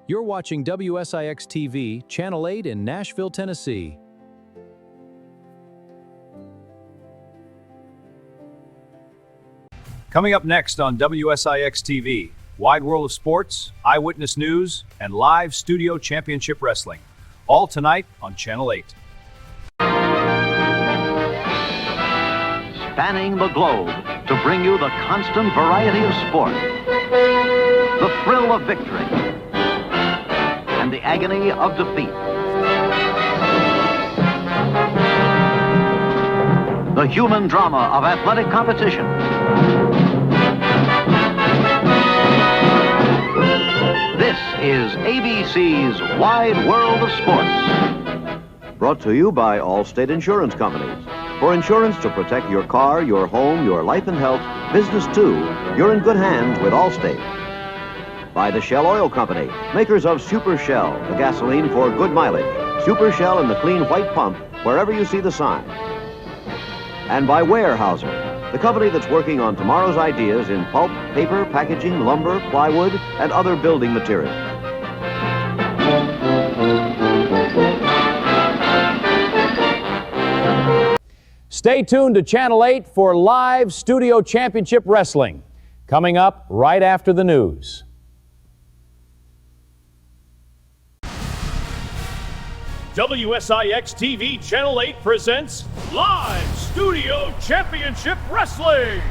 You're watching WSIX TV, Channel 8 in Nashville, Tennessee. Coming up next on WSIX TV, Wide World of Sports, Eyewitness News, and live studio championship wrestling. All tonight on Channel 8. Spanning the globe to bring you the constant variety of sport, the thrill of victory, and the agony of defeat. The human drama of athletic competition. This is ABC's Wide World of Sports. Brought to you by Allstate Insurance Companies. For insurance to protect your car, your home, your life and health, business too, you're in good hands with Allstate. By the Shell Oil Company, makers of Super Shell, the gasoline for good mileage. Super Shell in the clean white pump, wherever you see the sign. And by Weyerhaeuser, the company that's working on tomorrow's ideas in pulp, paper, packaging, lumber, plywood, and other building materials. Stay tuned to Channel 8 for live studio championship wrestling. Coming up right after the news. WSIX TV Channel 8 presents Live Studio Championship Wrestling.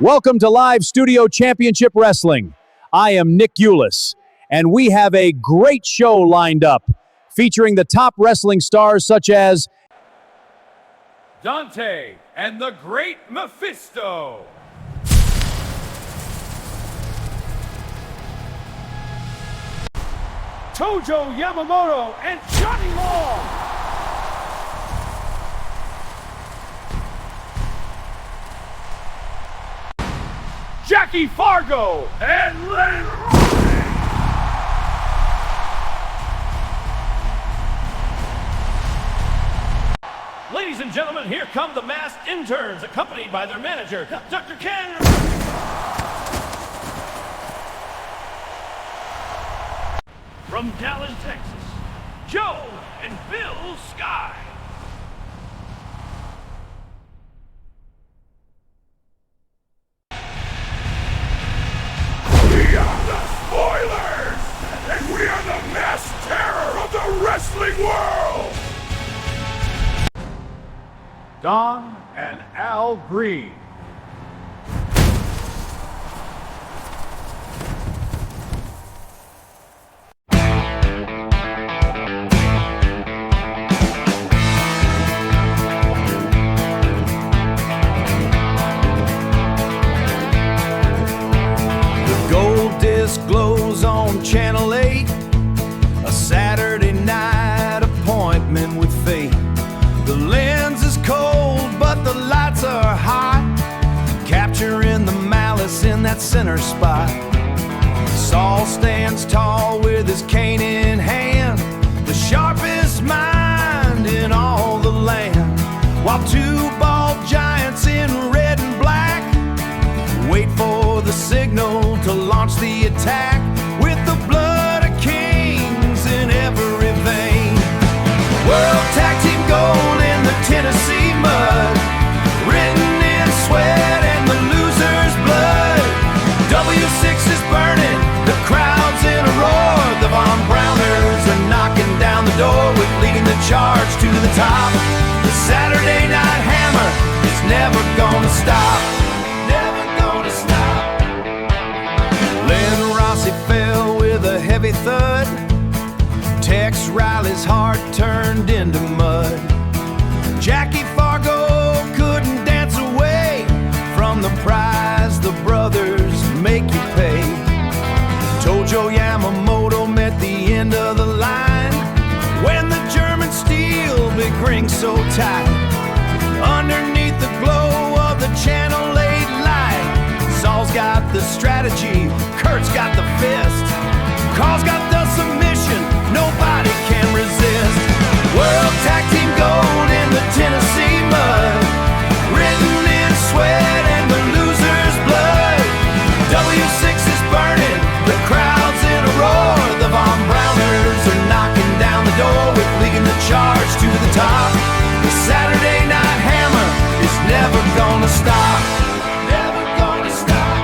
Welcome to Live Studio Championship Wrestling. I am Nick Gulas, and we have a great show lined up, featuring the top wrestling stars such as Dante and the Great Mephisto. Tojo Yamamoto and Johnny Law. Jackie Fargo and Len Rossi. Ladies and gentlemen, here come the masked interns, accompanied by their manager, Dr. Ken. From Dallas, Texas, Joe and Bill Sky. We are the Spoilers, and we are the mass terror of the wrestling world. Don and Al Green. Glows on Channel 8, a Saturday night appointment with fate. The lens is cold, but the lights are hot, capturing the malice in that center spot. Saul stands tall with his cane in hand, the sharpest mind in all the land, while two bald giants in red and black wait for the signal to launch the attack, with the blood of kings in every vein. World Tag Team Gold in the Tennessee mud, written in sweat and the loser's blood. W6 is burning, the crowd's turned into mud. Jackie Fargo couldn't dance away from the prize the brothers make you pay. Tojo Yamamoto met the end of the line when the German steel big ring so tight. Underneath the glow of the Channel 8 light, Saul's got the strategy, Kurt's got the fist, Carl's got the submission, nobody can resist. World Tag Team Gold in the Tennessee mud, written in sweat and the loser's blood. W6 is burning, the crowd's in a roar. The Von Browners are knocking down the door with leading the charge to the top. The Saturday Night Hammer is never gonna stop. Never gonna stop.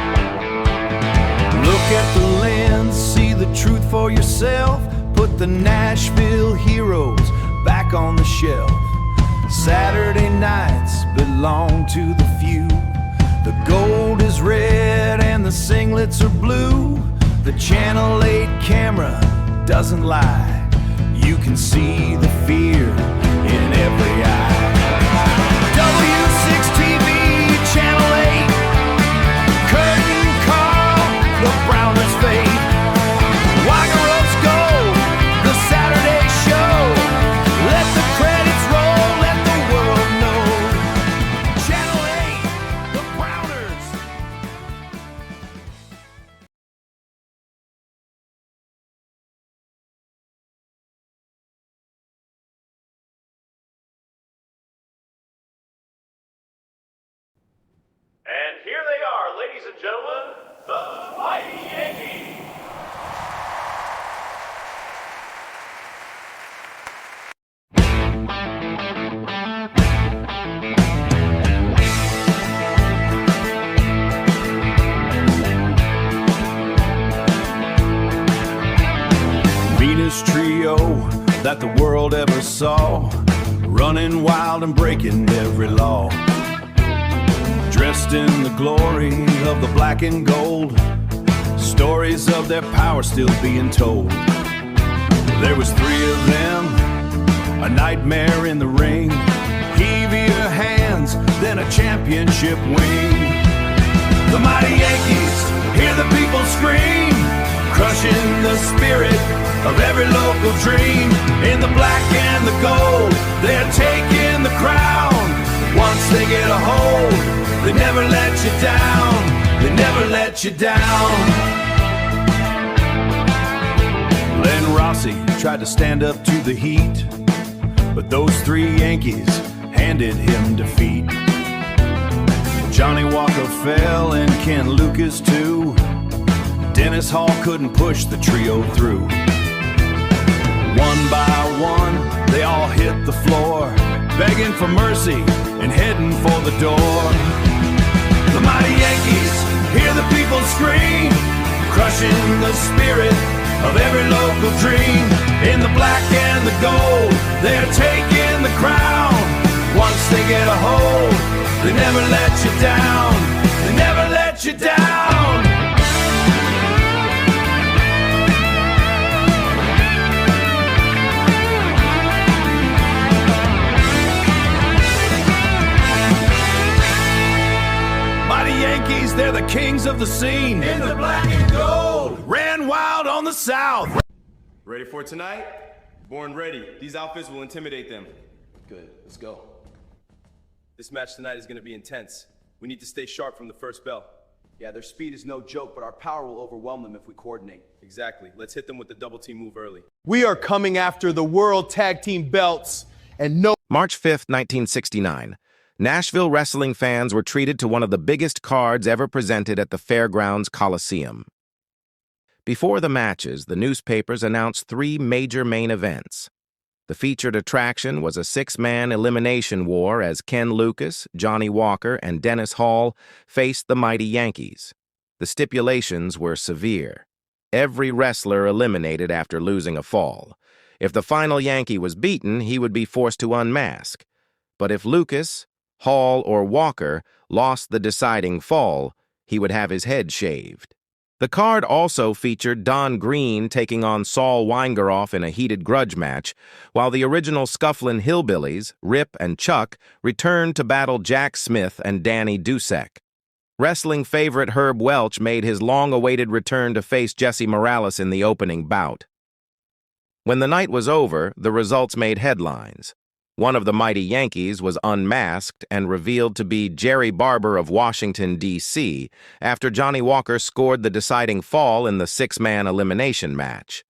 Look at the lens, see the truth for yourself. Put the Nashville Heroes back on the shelf. Saturday nights belong to the few. The gold is red and the singlets are blue. The Channel 8 camera doesn't lie. You can see the fear in every eye. W6 TV, Channel 8, Kurt and Carl, the Browners fade. Wagarop's gold, the Saturday show. Let the credits roll, let the world know. Channel 8, the Browners. And here they are, ladies and gentlemen, the Mighty Yankees. Venus trio that the world ever saw, running wild and breaking every law. Dressed in the glory of the black and gold, stories of their power still being told. There was three of them, a nightmare in the ring, heavier hands than a championship wing. The mighty Yankees, hear the people scream, crushing the spirit of every local dream. In the black and the gold, they're taking the crown. Once they get a hold, they never let you down. They never let you down. Len Rossi tried to stand up to the heat, but those three Yankees handed him defeat. Johnny Walker fell and Ken Lucas too. Dennis Hall couldn't push the trio through. One by one, they all hit the floor, begging for mercy and heading for the door. The mighty Yankees, hear the people scream, crushing the spirit of every local dream. In the black and the gold, they're taking the crown. Once they get a hold, they never let you down. They never let you down. Yankees, they're the kings of the scene. In the black and gold, ran wild on the South. Ready for tonight? Born ready. These outfits will intimidate them. Good, let's go. This match tonight is going to be intense. We need to stay sharp from the first bell. Yeah, their speed is no joke, but our power will overwhelm them if we coordinate. Exactly. Let's hit them with the double team move early. We are coming after the World Tag Team belts, and no... March 5th, 1969. Nashville wrestling fans were treated to one of the biggest cards ever presented at the Fairgrounds Coliseum. Before the matches, the newspapers announced three major main events. The featured attraction was a six-man elimination war as Ken Lucas, Johnny Walker, and Dennis Hall faced the mighty Yankees. The stipulations were severe. Every wrestler eliminated after losing a fall. If the final Yankee was beaten, he would be forced to unmask. But if Lucas, Hall, or Walker lost the deciding fall, he would have his head shaved. The card also featured Don Green taking on Saul Weingeroff in a heated grudge match, while the original Scufflin' Hillbillies, Rip and Chuck, returned to battle Jack Smith and Danny Dusek. Wrestling favorite Herb Welch made his long-awaited return to face Jesse Morales in the opening bout. When the night was over, the results made headlines. One of the mighty Yankees was unmasked and revealed to be Jerry Barber of Washington, D.C., after Johnny Walker scored the deciding fall in the six-man elimination match.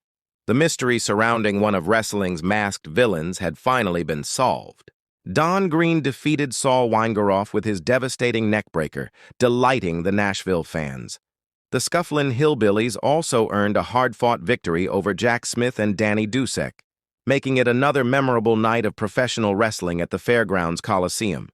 The mystery surrounding one of wrestling's masked villains had finally been solved. Don Green defeated Saul Weingeroff with his devastating neckbreaker, delighting the Nashville fans. The Scufflin' Hillbillies also earned a hard-fought victory over Jack Smith and Danny Dusek, making it another memorable night of professional wrestling at the Fairgrounds Coliseum.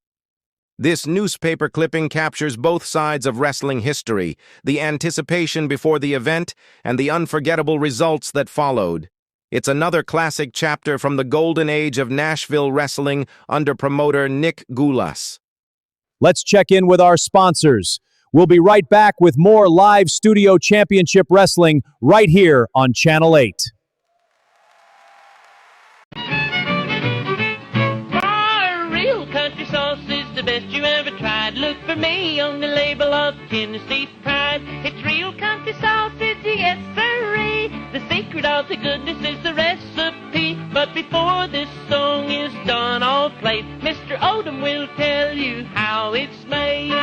This newspaper clipping captures both sides of wrestling history, the anticipation before the event and the unforgettable results that followed. It's another classic chapter from the golden age of Nashville wrestling under promoter Nick Gulas. Let's check in with our sponsors. We'll be right back with more live studio championship wrestling right here on Channel 8. The best you ever tried. Look for me on the label of Tennessee Pride. It's real country sausage, yes sirree. The secret of the goodness is the recipe. But before this song is done, all played, Mr. Odom will tell you how it's made.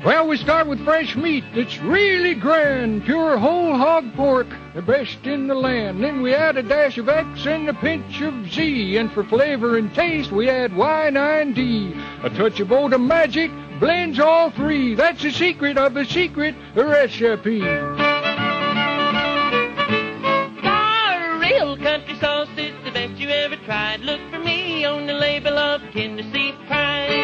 Well, we start with fresh meat that's really grand, pure whole hog pork, the best in the land. Then we add a dash of X and a pinch of Z, and for flavor and taste we add Y9D. A touch of Odom magic blends all three. That's the secret of the secret recipe. Real country sausage, the best you ever tried. Look for me on the label of Tennessee Pride.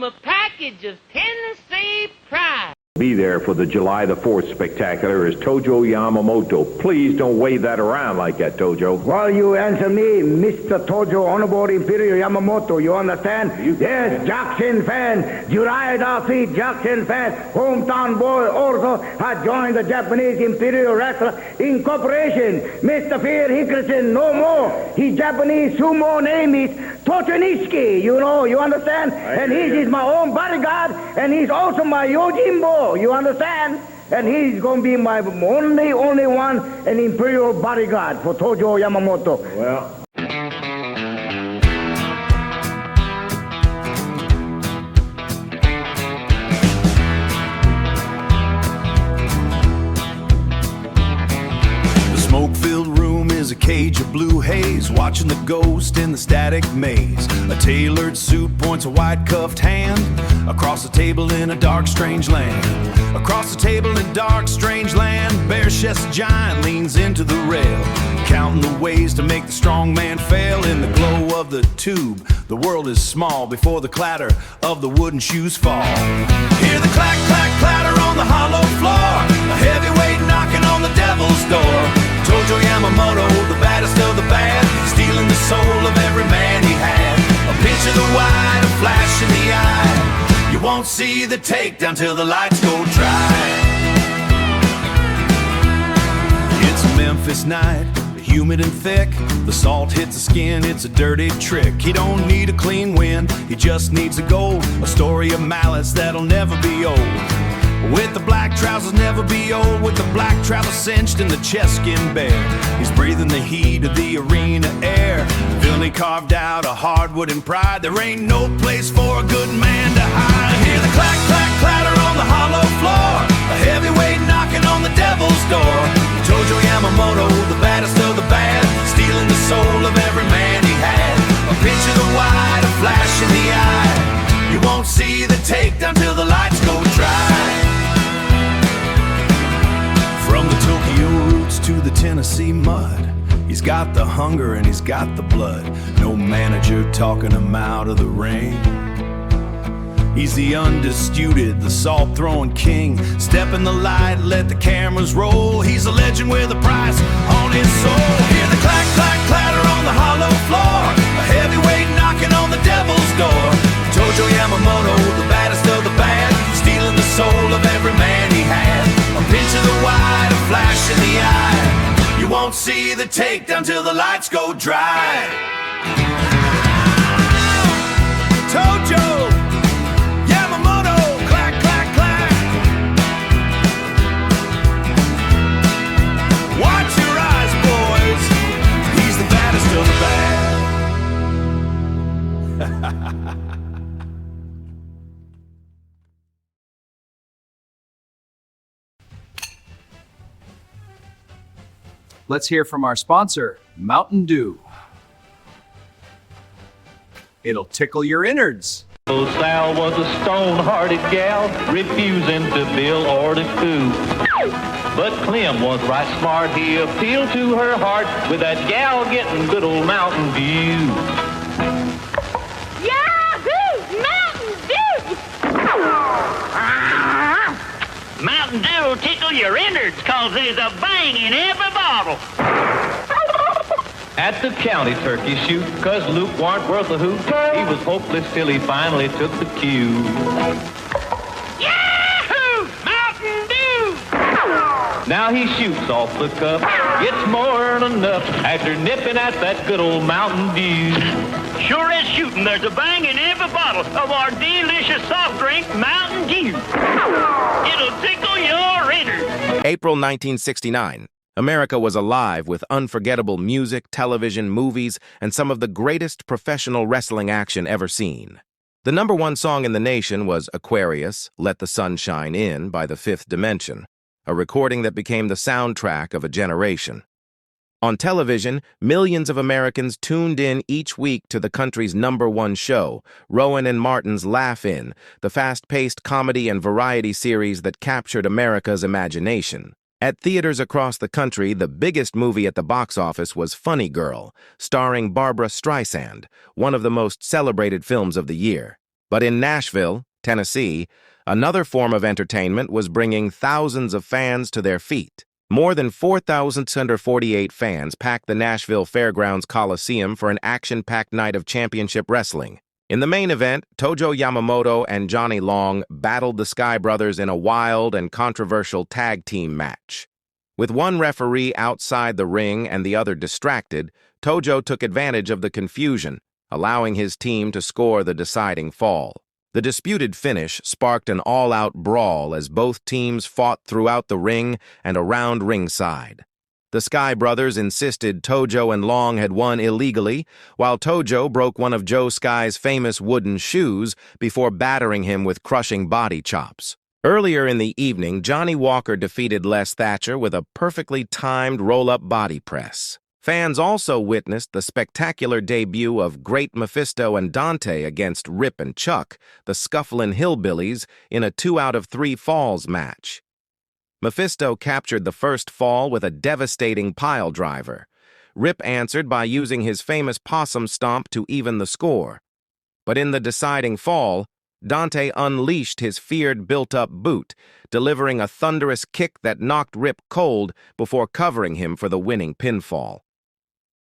A package of Tennessee Pride. Be there for the July the 4th spectacular is Tojo Yamamoto. Please don't wave that around like that, Tojo. Well, you answer me, Mr. Tojo Honorable Imperial Yamamoto, you understand? Yes, Jackson fan, July the 5th Jackson fan, hometown boy also has joined the Japanese Imperial Wrestler Incorporation. Mr. Fear Hickerson, no more. His Japanese sumo name is Tochonishiki, you know, you understand? And he is my own bodyguard, and he's also my Yojimbo. You understand? And he's going to be my only one, an imperial bodyguard for Tojo Yamamoto. Well. The smoke-filled room is a cage of blue haze, watching the ghost in the static maze. A tailored suit points a white-cuffed hand across the table in a dark, strange land. Across the table in dark, strange land, bare-chested giant leans into the rail, counting the ways to make the strong man fail. In the glow of the tube, the world is small before the clatter of the wooden shoes fall. Hear the clack, clack, clatter on the hollow floor, a heavyweight knocking on the devil's door. Tojo Yamamoto, the baddest of the bad, stealing the soul of every man he had. A pinch of the white, a flash in the eye. You won't see the takedown till the lights go dry. It's a Memphis night, humid and thick. The salt hits the skin, it's a dirty trick. He don't need a clean win, he just needs a goal. A story of malice that'll never be old. With the black trousers never be old, with the black trousers cinched and the chest skin bare. He's breathing the heat of the arena air. Villainy carved out of hardwood and pride. There ain't no place for a good man to hide. Hear the clack, clack, clatter on the hollow floor, a heavyweight knocking on the devil's door. Tojo Yamamoto, the baddest of the bad, stealing the soul of every man he had. A pinch of the white, a flash in the eye. You won't see the takedown till the lights go dry. From the Tokyo roots to the Tennessee mud, he's got the hunger and he's got the blood. No manager talking him out of the ring. He's the undisputed, the salt-throwing king. Step in the light, let the cameras roll. He's a legend with a price on his soul. Hear the clack, clack, clatter on the hollow floor, a heavyweight knocking on the devil's door. Tojo Yamamoto, the baddest won't see the takedown till the lights go dry. Tojo, Yamamoto, clack, clack, clack. Watch your eyes, boys. He's the baddest of the bad. Let's hear from our sponsor, Mountain Dew. It'll tickle your innards. Sal was a stone-hearted gal, refusing to bill or to coo. But Clem was right smart. He appealed to her heart with that gal getting good old Mountain Dew. Yahoo! Mountain Dew! Mountain Dew will tickle your innards cause there's a bang in every bottle. At the county turkey shoot, 'cause Luke warn't worth a hoot. He was hopeless till he finally took the cue. Yahoo! Mountain Dew! Now he shoots off the cuff, gets more than enough after nipping at that good old Mountain Dew. Sure as shooting, there's a bang in every bottle of our delicious soft drink, Mountain Dew. It'll tickle your innards. April 1969. America was alive with unforgettable music, television, movies, and some of the greatest professional wrestling action ever seen. The #1 song in the nation was Aquarius, Let the Sun Shine In by the Fifth Dimension, a recording that became the soundtrack of a generation. On television, millions of Americans tuned in each week to the country's #1 show, Rowan and Martin's Laugh-In, the fast-paced comedy and variety series that captured America's imagination. At theaters across the country, the biggest movie at the box office was Funny Girl, starring Barbra Streisand, one of the most celebrated films of the year. But in Nashville, Tennessee, another form of entertainment was bringing thousands of fans to their feet. More than 4,648 fans packed the Nashville Fairgrounds Coliseum for an action-packed night of championship wrestling. In the main event, Tojo Yamamoto and Johnny Long battled the Sky Brothers in a wild and controversial tag team match. With one referee outside the ring and the other distracted, Tojo took advantage of the confusion, allowing his team to score the deciding fall. The disputed finish sparked an all-out brawl as both teams fought throughout the ring and around ringside. The Sky Brothers insisted Tojo and Long had won illegally, while Tojo broke one of Joe Sky's famous wooden shoes before battering him with crushing body chops. Earlier in the evening, Johnny Walker defeated Les Thatcher with a perfectly timed roll-up body press. Fans also witnessed the spectacular debut of Great Mephisto and Dante against Rip and Chuck, the Scufflin' Hillbillies, in a 2-out-of-3 falls match. Mephisto captured the first fall with a devastating pile driver. Rip answered by using his famous possum stomp to even the score. But in the deciding fall, Dante unleashed his feared built-up boot, delivering a thunderous kick that knocked Rip cold before covering him for the winning pinfall.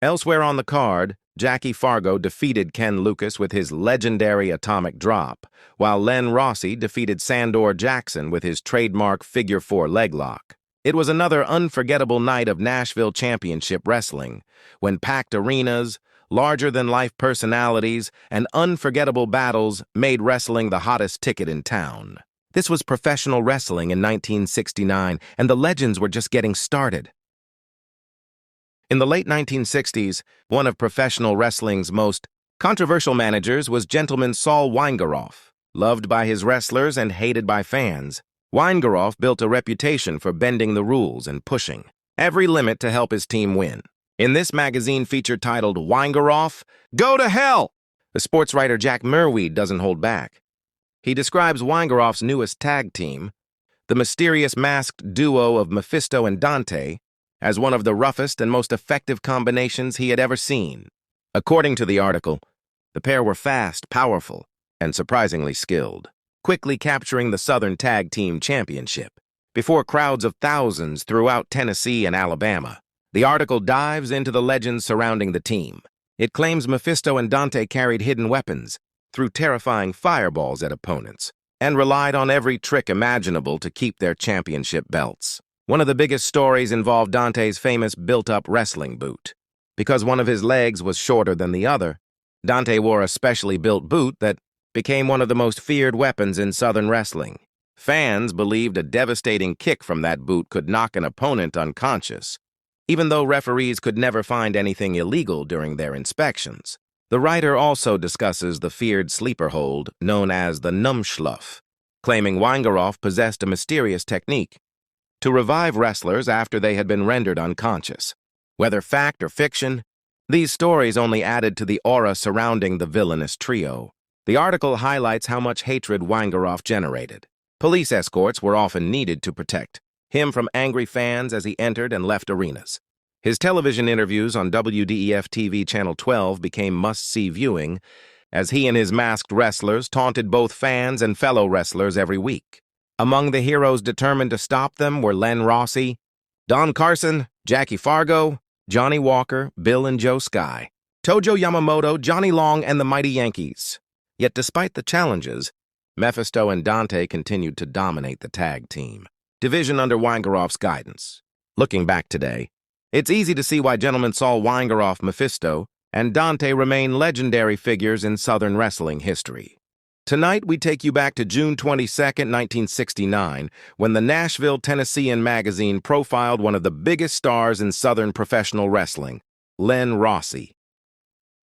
Elsewhere on the card, Jackie Fargo defeated Ken Lucas with his legendary atomic drop, while Len Rossi defeated Sandor Jackson with his trademark figure-4 leg lock. It was another unforgettable night of Nashville Championship Wrestling, when packed arenas, larger-than-life personalities, and unforgettable battles made wrestling the hottest ticket in town. This was professional wrestling in 1969, and the legends were just getting started. In the late 1960s, one of professional wrestling's most controversial managers was gentleman Saul Weingeroff. Loved by his wrestlers and hated by fans, Weingeroff built a reputation for bending the rules and pushing every limit to help his team win. In this magazine feature titled Weingeroff, Go to Hell! The sports writer Jack Merweed doesn't hold back. He describes Weingeroff's newest tag team, the mysterious masked duo of Mephisto and Dante, as one of the roughest and most effective combinations he had ever seen. According to the article, the pair were fast, powerful, and surprisingly skilled, quickly capturing the Southern Tag Team Championship before crowds of thousands throughout Tennessee and Alabama. The article dives into the legends surrounding the team. It claims Mephisto and Dante carried hidden weapons, threw terrifying fireballs at opponents, and relied on every trick imaginable to keep their championship belts. One of the biggest stories involved Dante's famous built-up wrestling boot. Because one of his legs was shorter than the other, Dante wore a specially built boot that became one of the most feared weapons in Southern wrestling. Fans believed a devastating kick from that boot could knock an opponent unconscious, even though referees could never find anything illegal during their inspections. The writer also discusses the feared sleeper hold known as the Nummschluff, claiming Weingeroff possessed a mysterious technique to revive wrestlers after they had been rendered unconscious. Whether fact or fiction, these stories only added to the aura surrounding the villainous trio. The article highlights how much hatred Weingeroff generated. Police escorts were often needed to protect him from angry fans as he entered and left arenas. His television interviews on WDEF-TV Channel 12 became must-see viewing as he and his masked wrestlers taunted both fans and fellow wrestlers every week. Among the heroes determined to stop them were Len Rossi, Don Carson, Jackie Fargo, Johnny Walker, Bill and Joe Sky, Tojo Yamamoto, Johnny Long, and the Mighty Yankees. Yet despite the challenges, Mephisto and Dante continued to dominate the tag team division under Weingeroff's guidance. Looking back today, it's easy to see why Gentleman Saul Weingeroff, Mephisto, and Dante remain legendary figures in Southern wrestling history. Tonight, we take you back to June 22, 1969, when the Nashville, Tennessean magazine profiled one of the biggest stars in Southern professional wrestling, Len Rossi.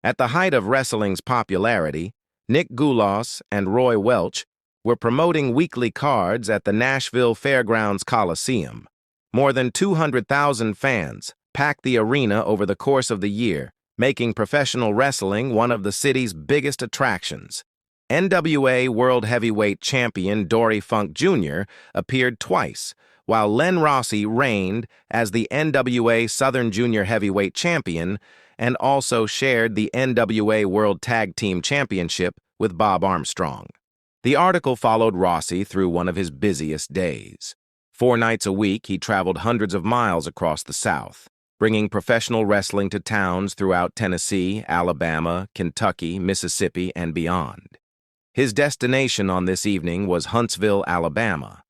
At the height of wrestling's popularity, Nick Gulas and Roy Welch were promoting weekly cards at the Nashville Fairgrounds Coliseum. More than 200,000 fans packed the arena over the course of the year, making professional wrestling one of the city's biggest attractions. NWA World Heavyweight Champion Dory Funk Jr. appeared twice, while Len Rossi reigned as the NWA Southern Junior Heavyweight Champion and also shared the NWA World Tag Team Championship with Bob Armstrong. The article followed Rossi through one of his busiest days. 4 nights a week, he traveled hundreds of miles across the South, bringing professional wrestling to towns throughout Tennessee, Alabama, Kentucky, Mississippi, and beyond. His destination on this evening was Huntsville, Alabama.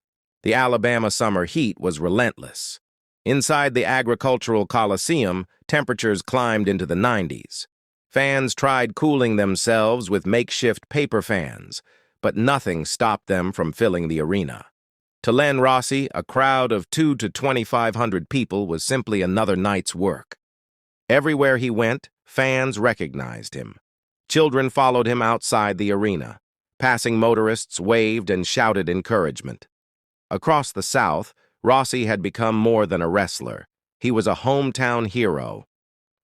The Alabama summer heat was relentless. Inside the agricultural coliseum, temperatures climbed into the 90s. Fans tried cooling themselves with makeshift paper fans, but nothing stopped them from filling the arena. To Len Rossi, a crowd of 200 to 2,500 people was simply another night's work. Everywhere he went, fans recognized him. Children followed him outside the arena. Passing motorists waved and shouted encouragement. Across the South, Rossi had become more than a wrestler. He was a hometown hero.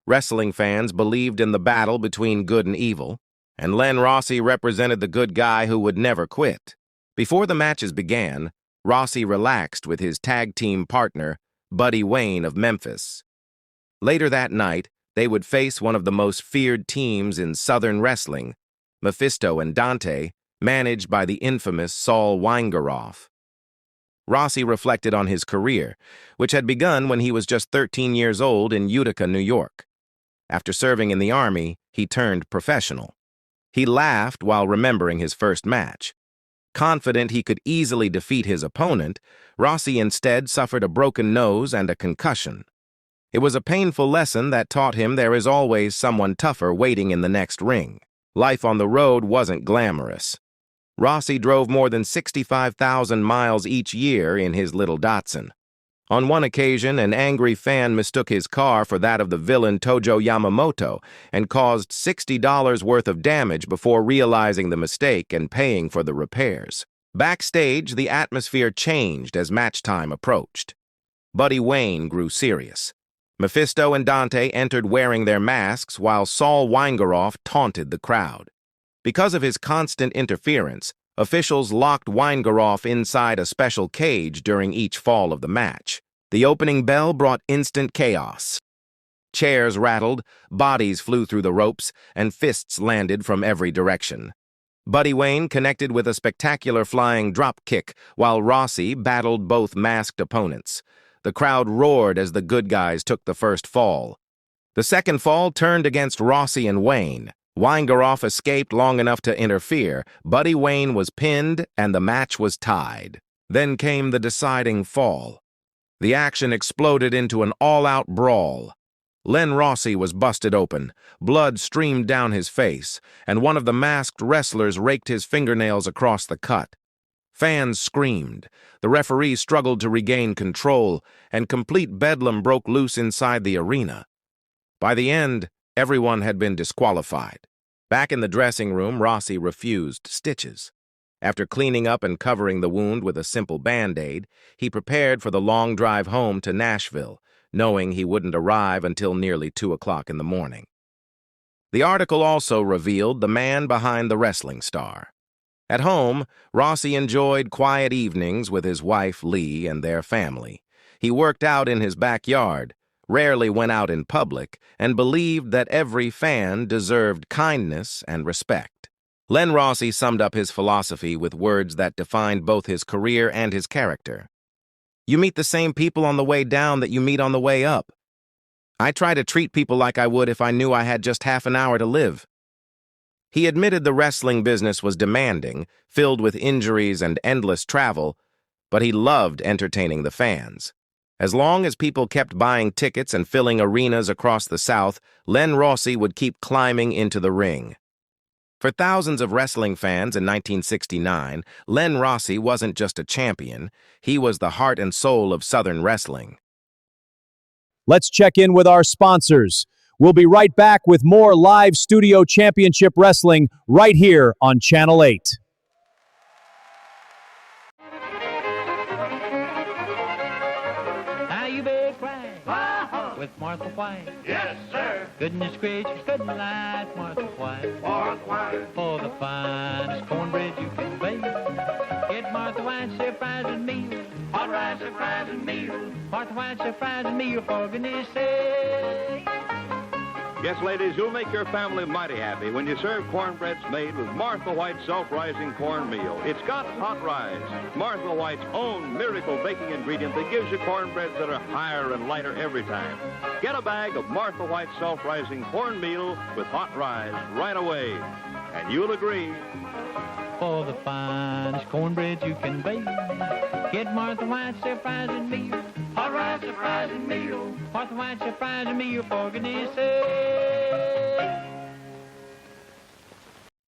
Wrestling fans believed in the battle between good and evil, and Len Rossi represented the good guy who would never quit. Before the matches began, Rossi relaxed with his tag team partner, Buddy Wayne of Memphis. Later that night, they would face one of the most feared teams in Southern wrestling, Mephisto and Dante, managed by the infamous Saul Weingeroff. Rossi reflected on his career, which had begun when he was just 13 years old in Utica, New York. After serving in the Army, he turned professional. He laughed while remembering his first match. Confident he could easily defeat his opponent, Rossi instead suffered a broken nose and a concussion. It was a painful lesson that taught him there is always someone tougher waiting in the next ring. Life on the road wasn't glamorous. Rossi drove more than 65,000 miles each year in his little Datsun. On one occasion, an angry fan mistook his car for that of the villain Tojo Yamamoto and caused $60 worth of damage before realizing the mistake and paying for the repairs. Backstage, the atmosphere changed as match time approached. Buddy Wayne grew serious. Mephisto and Dante entered wearing their masks while Saul Weingeroff taunted the crowd. Because of his constant interference, officials locked Weingeroff inside a special cage during each fall of the match. The opening bell brought instant chaos. Chairs rattled, bodies flew through the ropes, and fists landed from every direction. Buddy Wayne connected with a spectacular flying drop kick, while Rossi battled both masked opponents. The crowd roared as the good guys took the first fall. The second fall turned against Rossi and Wayne. Weingeroff escaped long enough to interfere. Buddy Wayne was pinned, and the match was tied. Then came the deciding fall. The action exploded into an all-out brawl. Len Rossi was busted open, blood streamed down his face, and one of the masked wrestlers raked his fingernails across the cut. Fans screamed, the referee struggled to regain control, and complete bedlam broke loose inside the arena. By the end, everyone had been disqualified. Back in the dressing room, Rossi refused stitches. After cleaning up and covering the wound with a simple Band-Aid, he prepared for the long drive home to Nashville, knowing he wouldn't arrive until nearly 2 o'clock in the morning. The article also revealed the man behind the wrestling star. At home, Rossi enjoyed quiet evenings with his wife, Lee, and their family. He worked out in his backyard, rarely went out in public, and believed that every fan deserved kindness and respect. Len Rossi summed up his philosophy with words that defined both his career and his character. "You meet the same people on the way down that you meet on the way up. I try to treat people like I would if I knew I had just half an hour to live." He admitted the wrestling business was demanding, filled with injuries and endless travel, but he loved entertaining the fans. As long as people kept buying tickets and filling arenas across the South, Len Rossi would keep climbing into the ring. For thousands of wrestling fans in 1969, Len Rossi wasn't just a champion, he was the heart and soul of Southern wrestling. Let's check in with our sponsors. We'll be right back with more live studio championship wrestling right here on Channel 8. Now you better cry with Martha White. Yes, sir. Goodness gracious, good night, Martha White. Martha White. For the finest cornbread you can bake, get Martha White's surprising meal. Hot rice surprising meal. Martha White's surprising meal, for goodness sake. Yes, ladies, you'll make your family mighty happy when you serve cornbreads made with Martha White's self-rising cornmeal. It's got hot rise, Martha White's own miracle baking ingredient that gives you cornbreads that are higher and lighter every time. Get a bag of Martha White's self-rising cornmeal with hot rise right away, and you'll agree. For the finest cornbread you can bake, get Martha White's surprising meal. Hot rice surprising meal. Martha White's surprising meal, for goodness sake.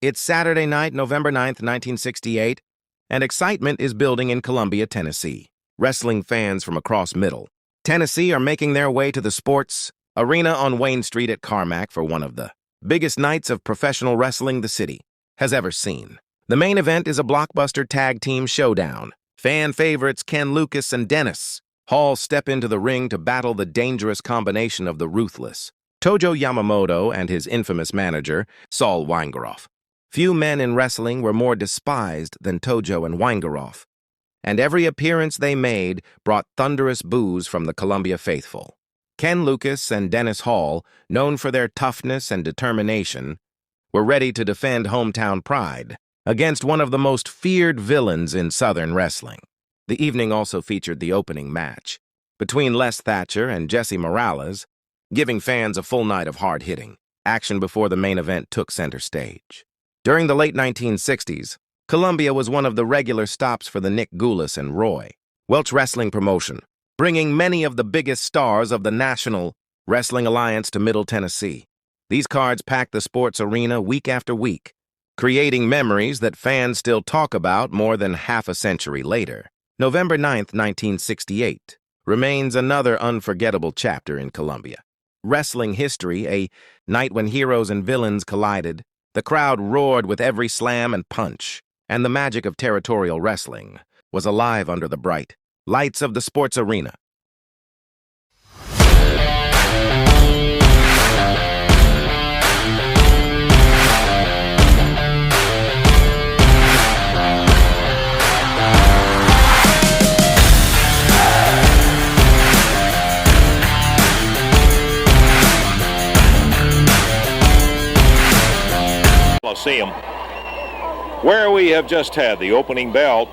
It's Saturday night, November 9th, 1968, and excitement is building in Columbia, Tennessee. Wrestling fans from across Middle Tennessee are making their way to the Sports Arena on Wayne Street at Carmack for one of the biggest nights of professional wrestling the city has ever seen. The main event is a blockbuster tag team showdown. Fan favorites Ken Lucas and Dennis Hall step into the ring to battle the dangerous combination of the ruthless Tojo Yamamoto and his infamous manager, Saul Weingeroff. Few men in wrestling were more despised than Tojo and Weingeroff, and every appearance they made brought thunderous boos from the Columbia faithful. Ken Lucas and Dennis Hall, known for their toughness and determination, were ready to defend hometown pride against one of the most feared villains in Southern wrestling. The evening also featured the opening match between Les Thatcher and Jesse Morales, giving fans a full night of hard-hitting action before the main event took center stage. During the late 1960s, Columbia was one of the regular stops for the Nick Gulas and Roy Welch wrestling promotion, bringing many of the biggest stars of the National Wrestling Alliance to Middle Tennessee. These cards packed the sports arena week after week, creating memories that fans still talk about more than half a century later. November 9th, 1968, remains another unforgettable chapter in Columbia. Wrestling history, a night when heroes and villains collided. The crowd roared with every slam and punch, and the magic of territorial wrestling was alive under the bright lights of the sports arena. Coliseum, where we have just had the opening bell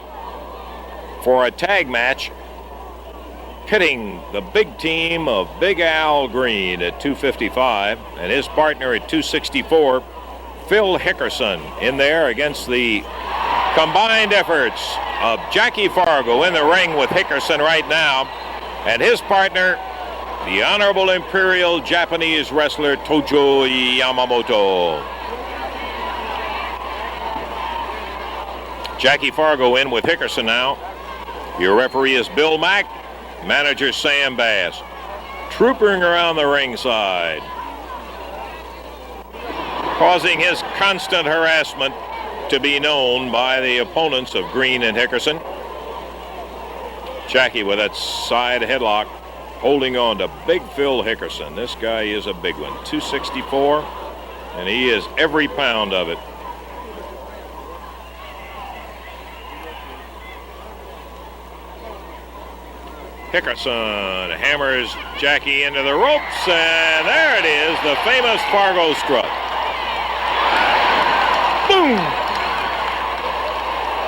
for a tag match pitting the big team of Big Al Green at 255 and his partner at 264, Phil Hickerson, in there against the combined efforts of Jackie Fargo in the ring with Hickerson right now. and his partner, the Honorable Imperial Japanese wrestler Tojo Yamamoto. Jackie Fargo in with Hickerson now. Your referee is Bill Mack, manager Sam Bass. Troopering around the ringside, causing his constant harassment to be known by the opponents of Green and Hickerson. Jackie with that side headlock, holding on to Big Phil Hickerson. This guy is a big one, 264, and he is every pound of it. Hickerson hammers Jackie into the ropes, and there it is, the famous Fargo strut. Boom!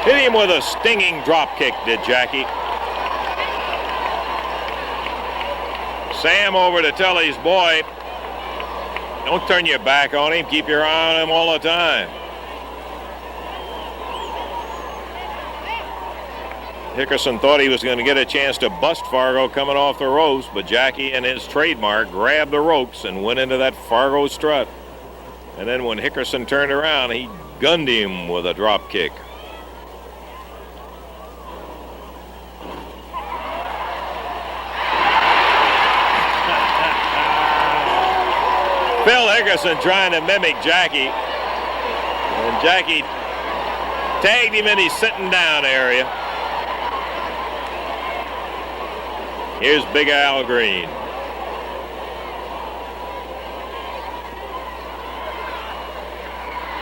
Hit him with a stinging drop kick, did Jackie. Sam over to tell his boy, don't turn your back on him, keep your eye on him all the time. Hickerson thought he was going to get a chance to bust Fargo coming off the ropes, but Jackie and his trademark grabbed the ropes and went into that Fargo strut. And then when Hickerson turned around, he gunned him with a drop kick. Phil Hickerson trying to mimic Jackie, and Jackie tagged him in his sitting down area. Here's Big Al Green.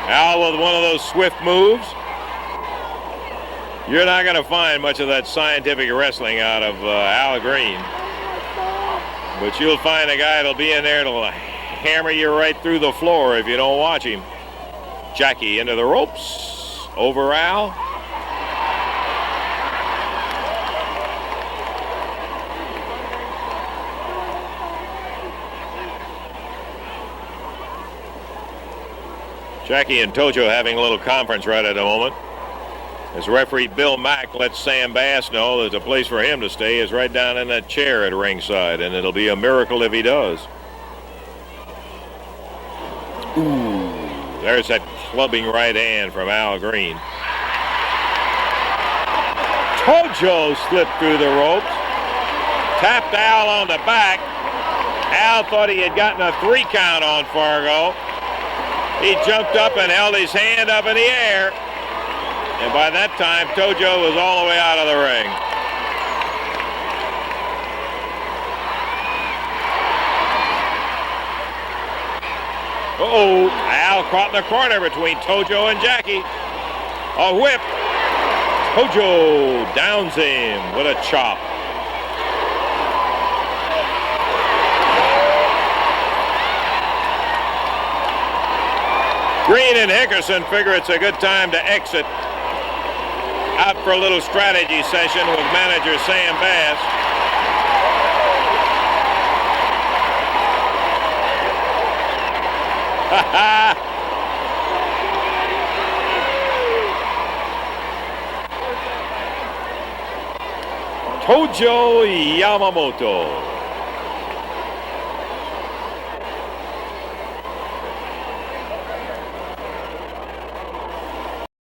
Al with one of those swift moves. You're not going to find much of that scientific wrestling out of Al Green. But you'll find a guy that'll be in there that'll hammer you right through the floor if you don't watch him. Jackie into the ropes. Over Al. Jackie and Tojo having a little conference right at the moment. As referee Bill Mack lets Sam Bass know that the place for him to stay is right down in that chair at ringside, and it'll be a miracle if he does. Ooh, there's that clubbing right hand from Al Green. Tojo slipped through the ropes, tapped Al on the back. Al thought he had gotten a 3 count on Fargo. He jumped up and held his hand up in the air. And by that time, Tojo was all the way out of the ring. Uh-oh, Al caught in the corner between Tojo and Jackie. A whip. Tojo downs him with a chop. Green and Hickerson figure it's a good time to exit. Out for a little strategy session with manager Sam Bass. Tojo Yamamoto.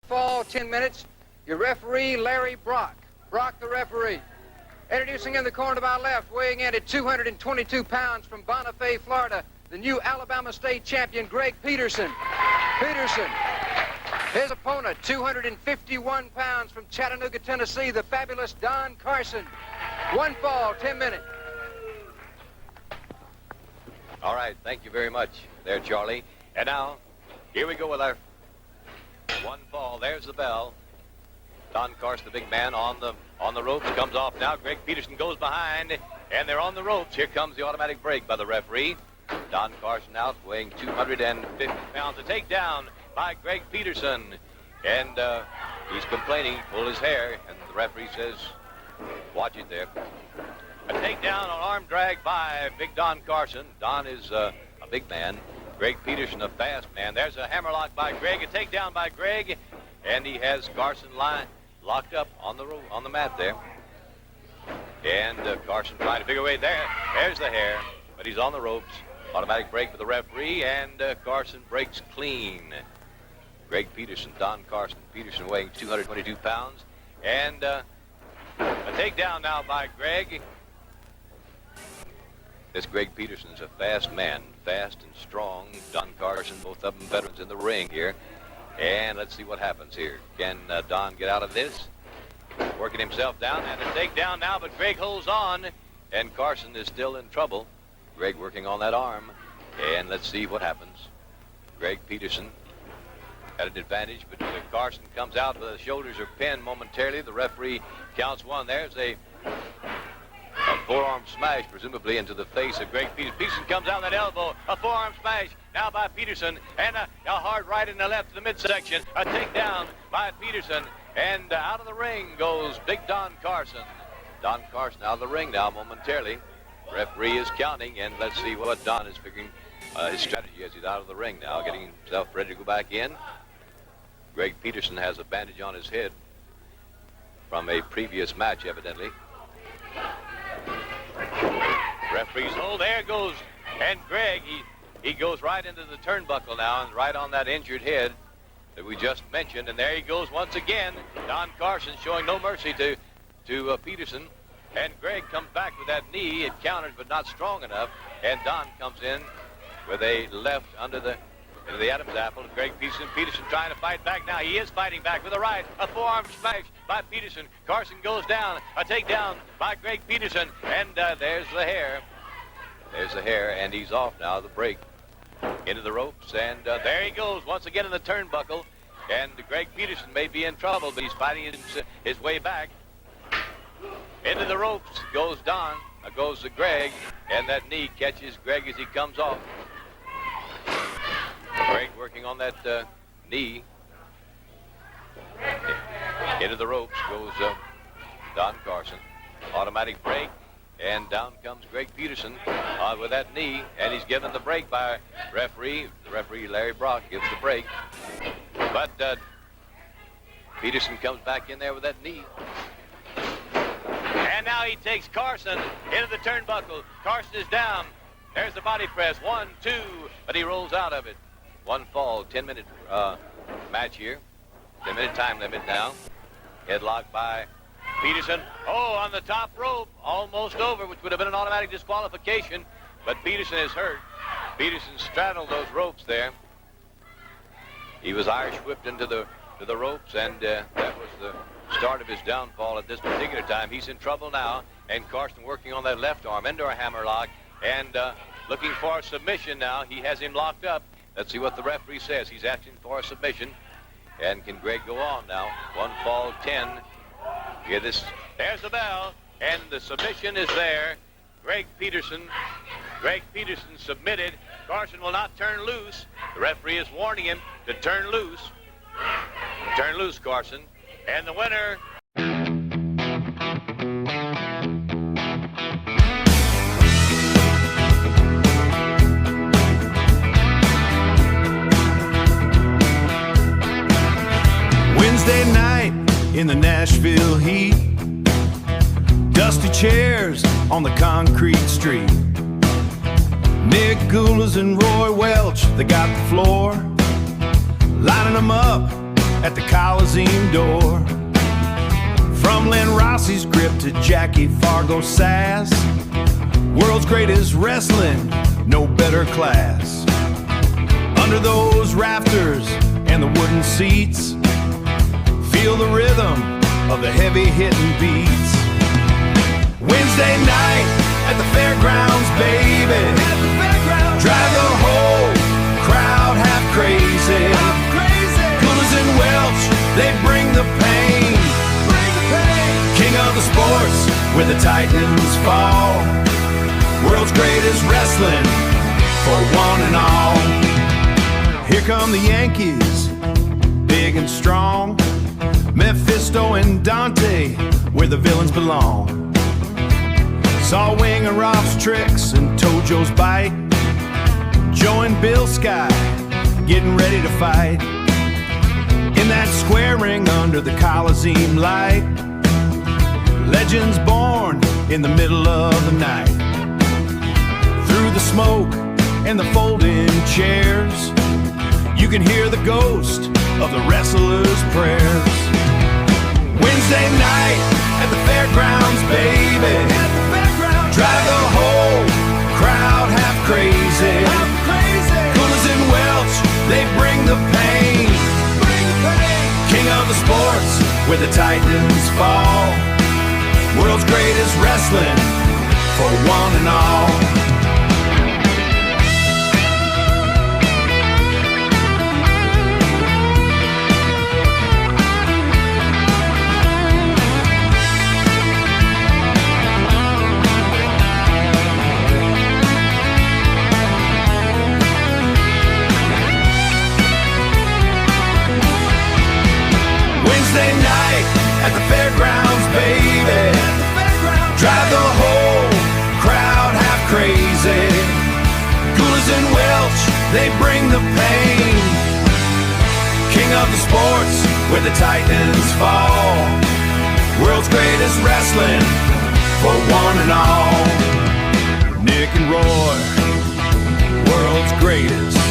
Fall 10 minutes. Your referee, Larry Brock. Brock, the referee. Introducing in the corner to my left, weighing in at 222 pounds from Bonifay, Florida, the new Alabama State champion, Greg Peterson. Peterson. His opponent, 251 pounds from Chattanooga, Tennessee, the fabulous Don Carson. 1 fall, 10 minutes. All right, thank you very much there, Charlie. And now, here we go with our 1 fall. There's the bell. Don Carson, the big man, on the ropes, comes off now. Greg Peterson goes behind, and they're on the ropes. Here comes the automatic break by the referee. Don Carson out, weighing 250 pounds. A takedown by Greg Peterson. And he's complaining, pull his hair, and the referee says, watch it there. A takedown on arm drag by big Don Carson. Don is a big man. Greg Peterson, a fast man. There's a hammerlock by Greg, a takedown by Greg, and he has Carson locked up on the mat there. And Carson trying to figure a way there. There's the hair, but he's on the ropes. Automatic break for the referee, and Carson breaks clean. Greg Peterson, Don Carson. Peterson weighing 222 pounds. And a takedown now by Greg. This Greg Peterson is a fast man, fast and strong. Don Carson, both of them veterans in the ring here. And let's see what happens here. Can Don get out of this? Working himself down, and a takedown now, but Greg holds on. And Carson is still in trouble. Greg working on that arm. And let's see what happens. Greg Peterson at an advantage, but Carson comes out. The shoulders are pinned momentarily. The referee counts one. There's a forearm smash, presumably into the face of Greg Peterson. Peterson comes out with that elbow. A forearm smash now by Peterson, and a hard right in the left to the midsection. A takedown by Peterson, and out of the ring goes Big Don Carson. Don Carson out of the ring now momentarily. Referee is counting, and let's see what Don is figuring his strategy as he's out of the ring now, getting himself ready to go back in. Greg Peterson has a bandage on his head from a previous match, evidently. Referee's hold, there goes, and Greg, he goes right into the turnbuckle now, and right on that injured head that we just mentioned, and there he goes once again. Don Carson showing no mercy to Peterson, and Greg comes back with that knee. It counters, but not strong enough, and Don comes in with a left into the Adam's apple. Greg Peterson trying to fight back now. He is fighting back with a right. A forearm smash by Peterson. Carson goes down. A takedown by Greg Peterson. And there's the hair. There's the hair, and he's off now, the break. Into the ropes, and there he goes once again in the turnbuckle. And Greg Peterson may be in trouble, but he's fighting his way back. Into the ropes goes Don. Goes to Greg, and that knee catches Greg as he comes off. Greg working on that knee. Into the ropes goes Don Carson. Automatic break, and down comes Greg Peterson with that knee, and he's given the break by referee. The referee, Larry Brock, gives the break. But Peterson comes back in there with that knee. And now he takes Carson into the turnbuckle. Carson is down. There's the body press. 1, 2, but he rolls out of it. One fall, 10-minute match here. 10-minute time limit now. Headlock by Peterson. Oh, on the top rope. Almost over, which would have been an automatic disqualification. But Peterson is hurt. Peterson straddled those ropes there. He was Irish whipped into the ropes, and that was the start of his downfall at this particular time. He's in trouble now, and Carson working on that left arm into a hammerlock, and looking for a submission now. He has him locked up. Let's see what the referee says. He's asking for a submission. And can Greg go on now? 1 fall, 10. Hear this. There's the bell, and the submission is there. Greg Peterson submitted. Carson will not turn loose. The referee is warning him to turn loose. Turn loose, Carson. And the winner... Wednesday night in the Nashville heat. Dusty chairs on the concrete street. Nick Gulas and Roy Welch, they got the floor. Lining them up at the Coliseum door. From Len Rossi's grip to Jackie Fargo's sass. World's greatest wrestling, no better class. Under those rafters and the wooden seats, feel the rhythm of the heavy-hitting beats. Wednesday night at the fairgrounds, baby. Drive the whole crowd half crazy. Gulas and Welch, they bring the pain. King of the sports, where the Titans fall. World's greatest wrestling for one and all. Here come the Yankees, big and strong. Mephisto and Dante, where the villains belong. Saw Winger Rob's tricks and Tojo's bite. Joe and Bill Sky getting ready to fight. In that square ring under the Coliseum light. Legends born in the middle of the night. Through the smoke and the folding chairs, you can hear the ghost of the wrestlers' prayers. Wednesday night at the fairgrounds, baby. Drive the whole crowd half crazy. Gulas and Welch, they bring the pain. King of the sports, where the Titans fall. World's greatest wrestling for one and all. Wednesday night at the fairgrounds, baby. Drive the whole crowd half crazy. Gulas and Welch, they bring the pain. King of the sports, where the Titans fall. World's greatest wrestling for one and all. Nick and Roy, world's greatest.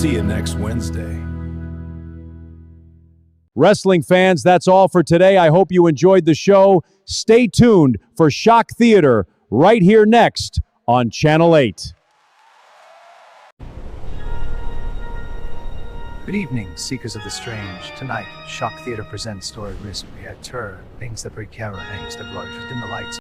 See you next Wednesday. Wrestling fans, that's all for today. I hope you enjoyed the show. Stay tuned for Shock Theater right here next on Channel 8. Good evening, seekers of the strange. Tonight, Shock Theater presents Story Risk Terror, things that break terror, names that glorious. Dim the lights.